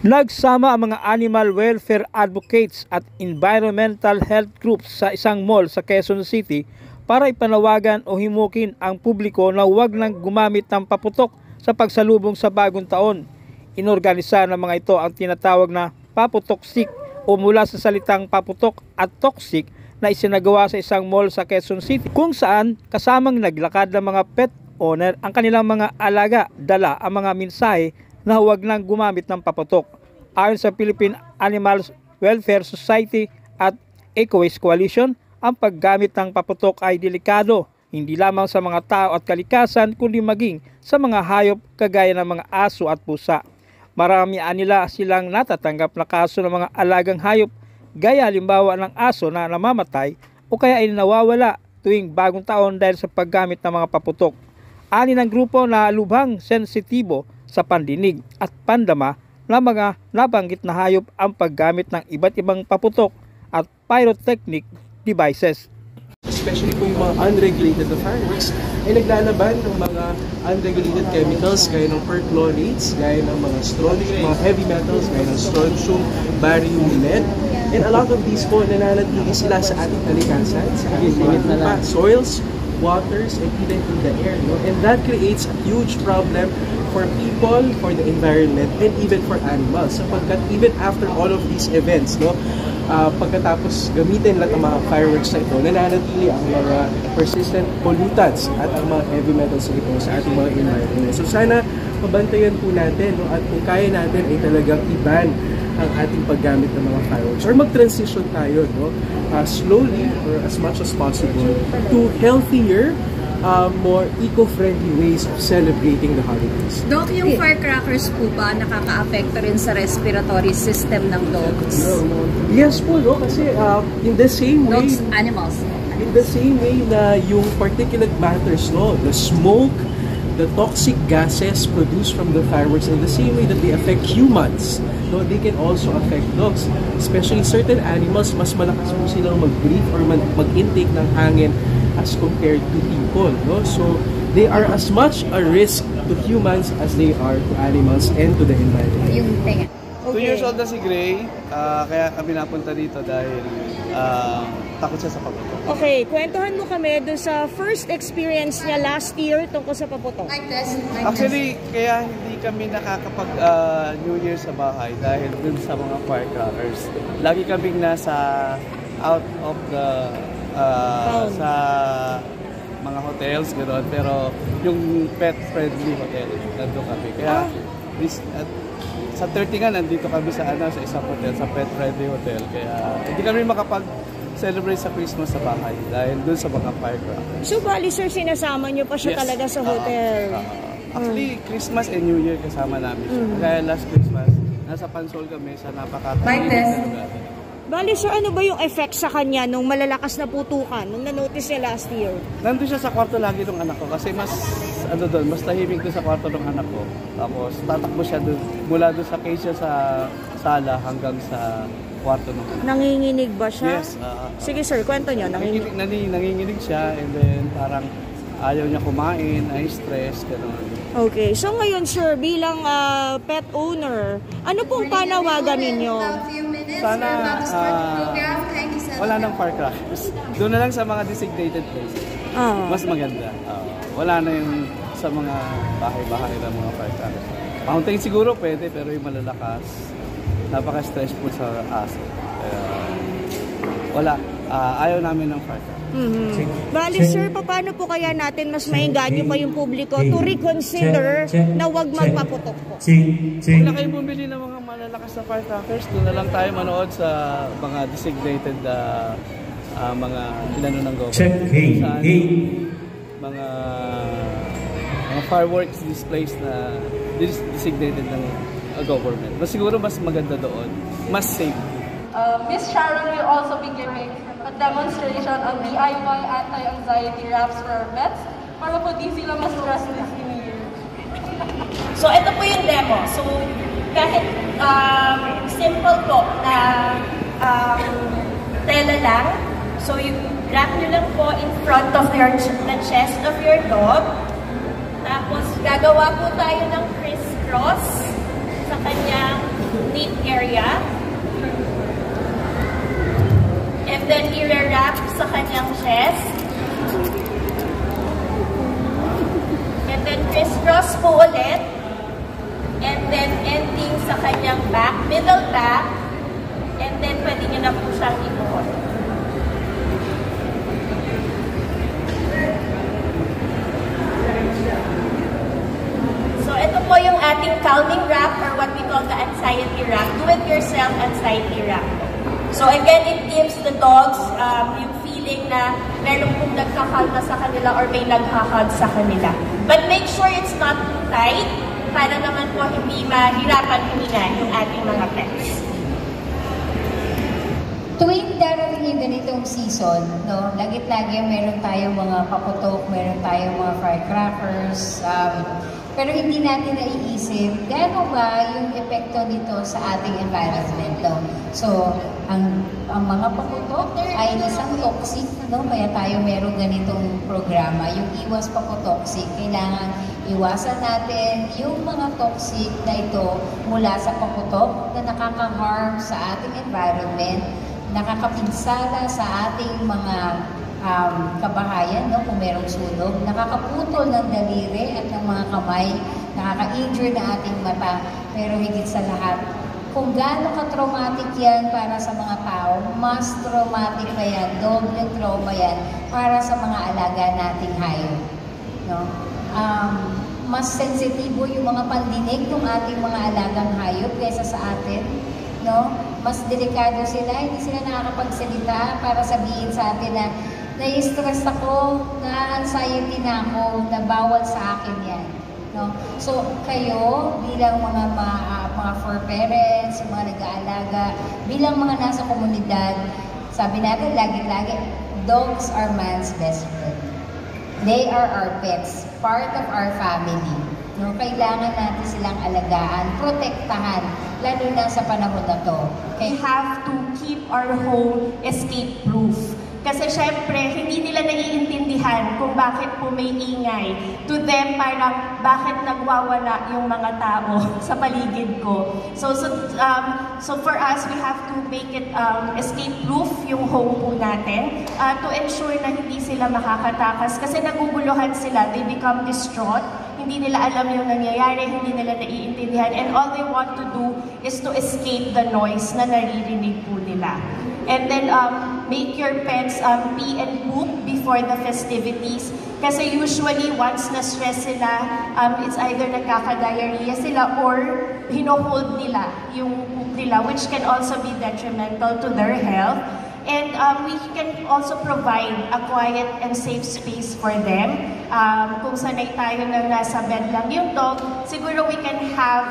Nagsama ang mga animal welfare advocates at environmental health groups sa isang mall sa Quezon City para ipanawagan o himukin ang publiko na huwag nang gumamit ng paputok sa pagsalubong sa bagong taon. Inorganisa ng mga ito ang tinatawag na paputoksik o mula sa salitang paputok at toxic na isinagawa sa isang mall sa Quezon City kung saan kasamang naglakad ng mga pet owner ang kanilang mga alaga, dala ang mga mensahe na huwag nang gumamit ng paputok. Ayon sa Philippine Animal Welfare Society at Eco-Waste Coalition, ang paggamit ng paputok ay delikado, hindi lamang sa mga tao at kalikasan kundi maging sa mga hayop kagaya ng mga aso at pusa. Marami nila silang natatanggap na kaso ng mga alagang hayop gaya halimbawa ng aso na namamatay o kaya ay nawawala tuwing bagong taon dahil sa paggamit ng mga paputok. Ani ng grupo na lubhang sensitibo sa pandinig at pandama na mga nabanggit na hayop ang paggamit ng iba't ibang paputok at pyrotechnic devices. Especially kung yung mga unregulated na fireworks ay naglalaban ng mga unregulated chemicals gaya ng perchlorates, gaya ng mga strontium, mga heavy metals gaya ng strontium, barium, lead. And a lot of these po nananatili sila sa ating kalikasan, sa ating mga soils, waters, and even in the air. No? And that creates a huge problem for people, for the environment, and even for animals. Sapagkat even after all of these events, no, pagkatapos gamitin lahat ng mga fireworks na ito, nananatili ang mga persistent pollutants at ang mga heavy metals ito sa ating mga environment. So sana mabantayan po natin, no, at kung kaya natin ay talagang i-ban ang ating paggamit ng mga fireworks or mag-transition tayo, no, slowly or as much as possible to healthier, more eco-friendly ways of celebrating the holidays. Doc, yung firecrackers po ba nakaka-apekto rin sa respiratory system ng dogs? Yes po, no? Kasi in the same way... Dogs, animals. In the same way na yung particulate matters, no? The smoke, the toxic gases produced from the fireworks, in the same way that they affect humans, no, they can also affect dogs. Especially certain animals, mas malakas po silang mag-breathe or mag-intake ng hangin as compared to people, no? So they are as much a risk to humans as they are to animals and to the environment. Yung tenga. Okay. 2 years old na si Gray, kaya kami napunta dito dahil takot siya sa paputok. Okay, kwentuhan mo kami dun sa first experience niya last year tungkol sa paputok. Actually, kaya hindi kami nakakapag New Year sa bahay dahil dun sa mga firecrackers. Lagi kaming nasa out of the sa mga hotels, gano'n. Pero yung pet-friendly hotel, nandun kami. Kaya sa 30 nga, nandito kami sa isang hotel, sa pet-friendly hotel. Kaya hindi kami makapag-celebrate sa Christmas sa bahay dahil dun sa mga firecrackers. So, bali sir, sinasama niyo pa siya talaga sa hotel? Actually, Christmas and New Year kasama namin siya. Kaya last Christmas, nasa Pansol kami sa napakataling na lugar. Bali sir, ano ba yung effect sa kanya nung malalakas na putukan, nung na-notice niya last year? Nandun siya sa kwarto lagi ng anak ko kasi mas tahimik doon sa kwarto ng anak ko. Tapos tatakbo siya doon, mula doon sa cage sa sala hanggang sa kwarto ng anak. Nanginginig ba siya? Yes. Sige sir, kwento niyo. Nanginginig siya and then parang ayaw niya kumain, ay stress, gano'n. Okay, so ngayon sir, bilang pet owner, ano pong panawagan ninyo? Sana wala nang firecrackers. Doon na lang sa mga designated places. Mas maganda. Wala na yung sa mga bahay-bahay ng mga firecrackers. Fountain siguro pwede, pero yung malalakas, napaka-stressful sa aso. Wala. Ayaw namin ng firecrackers. Bali sir, paano po kaya natin mas maingganyo pa yung publiko to reconsider na wag magpaputok po? Kung na kayo bumili ng mga malalakas na firecrackers, doon na lang tayo manood sa mga designated mga inano ng government. Mga fireworks displays na designated ng government. Mas siguro mas maganda doon, mas safe. Miss Sharon will also be giving a demonstration of DIY anti-anxiety wraps for our pets para po di sila ma-stress this new year. So, ito po yung demo. So, kahit simple po na tela lang. So, yung wrap nyo lang po in front of the chest of your dog. Tapos, gagawa po tayo ng crisscross sa kanyang nape area. And then i-wrap sa kanyang chest. And then crisscross po ulit. And then ending sa kanyang back, middle back. And then pwede nyo na po siyang ibuhon. So ito po yung ating calming wrap or what we call the anxiety wrap. Do-it-yourself anxiety wrap. So again, it gives the dogs yung feeling na meron pong nagkakalma sa kanila or may naghahag sa kanila. But make sure it's not too tight para naman po hindi mahirapan huminga yung ating mga pets. Tuwing darating yung ganitong season, no, lagi-lagi meron tayong mga paputok, meron tayong mga firecrackers, pero hindi natin naiisip gaano ba yung epekto nito sa ating environment. No? So, ang mga paputok ay isang toxic, no? Kaya tayo meron ganitong programa, yung iwas paputoxic. Kailangan iwasan natin yung mga toxic na ito mula sa paputok na nakaka-harm sa ating environment, nakakapinsala sa ating mga kabahayan, no? Kung merong sunog, nakakaputol ng daliri at ng mga kamay, nakaka-injure na ating mata, pero higit sa lahat, kung gaano ka-traumatic yan para sa mga tao, mas traumatic pa yan, doble trauma yan para sa mga alaga nating hayop. No? Mas sensitibo yung mga pandinig ng ating mga alagang hayop kaysa sa atin. No? Mas delikado sila, hindi sila nakakapagsalita para sabihin sa atin na na-stress ako, na-anxiety na ako, na bawal sa akin yan. No? So, kayo, bilang mga fur parents, mga nag-aalaga, bilang mga nasa komunidad, sabi natin lagi-lagi, dogs are man's best friend. They are our pets, part of our family. No? Kailangan natin silang alagaan, protektahan, lalo na sa panahon na to. We have to keep our home escape-proof. Kasi syempre, hindi nila naiintindihan kung bakit po may ingay. To them, parang bakit nagwawala yung mga tao sa paligid ko. So for us, we have to make it escape-proof yung home po natin to ensure na hindi sila makakatakas. Kasi naguguluhan sila, they become distraught. Hindi nila alam yung nangyayari, hindi nila naiintindihan. And all they want to do is to escape the noise na naririnig po nila. And then, make your pets pee and poop before the festivities. Kasi usually, once na-stress sila, it's either nagkaka-diarrhea sila or hino-hold nila yung poop nila, which can also be detrimental to their health. And we can also provide a quiet and safe space for them. Kung sanay tayo na nasa bed lang yung dog, siguro we can have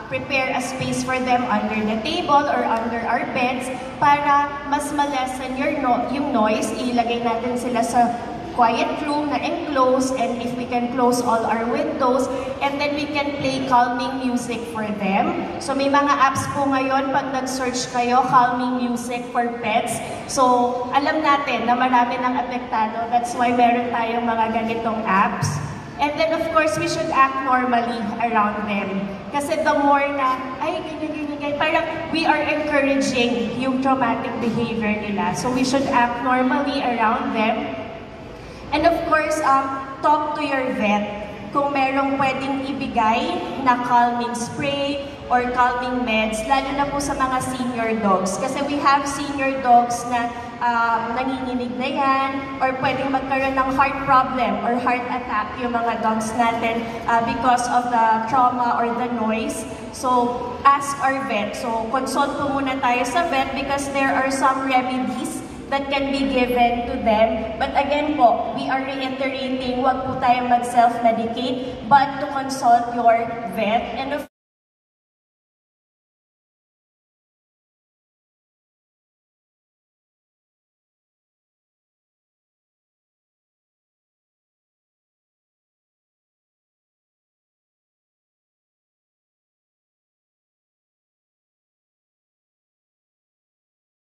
prepare a space for them under the table or under our beds para mas ma-lessen yung noise. Ilagay natin sila sa quiet room na enclosed, and if we can close all our windows, and then we can play calming music for them. So may mga apps po ngayon, pag nag-search kayo, calming music for pets. So alam natin na marami ng apektado, that's why meron tayong mga ganitong apps. And then of course, we should act normally around them. Kasi the more na, ay, ganyan, parang we are encouraging yung traumatic behavior nila. So we should act normally around them. And of course, talk to your vet kung merong pwedeng ibigay na calming spray or calming meds, lalo na po sa mga senior dogs. Kasi we have senior dogs na nanginginig na yan, or pwedeng magkaroon ng heart problem or heart attack yung mga dogs natin because of the trauma or the noise. So, ask our vet. So, consult po muna tayo sa vet because there are some remedies that can be given to them. But again po, we are reiterating, huwag po tayong mag-self-medicate, but to consult your vet. And of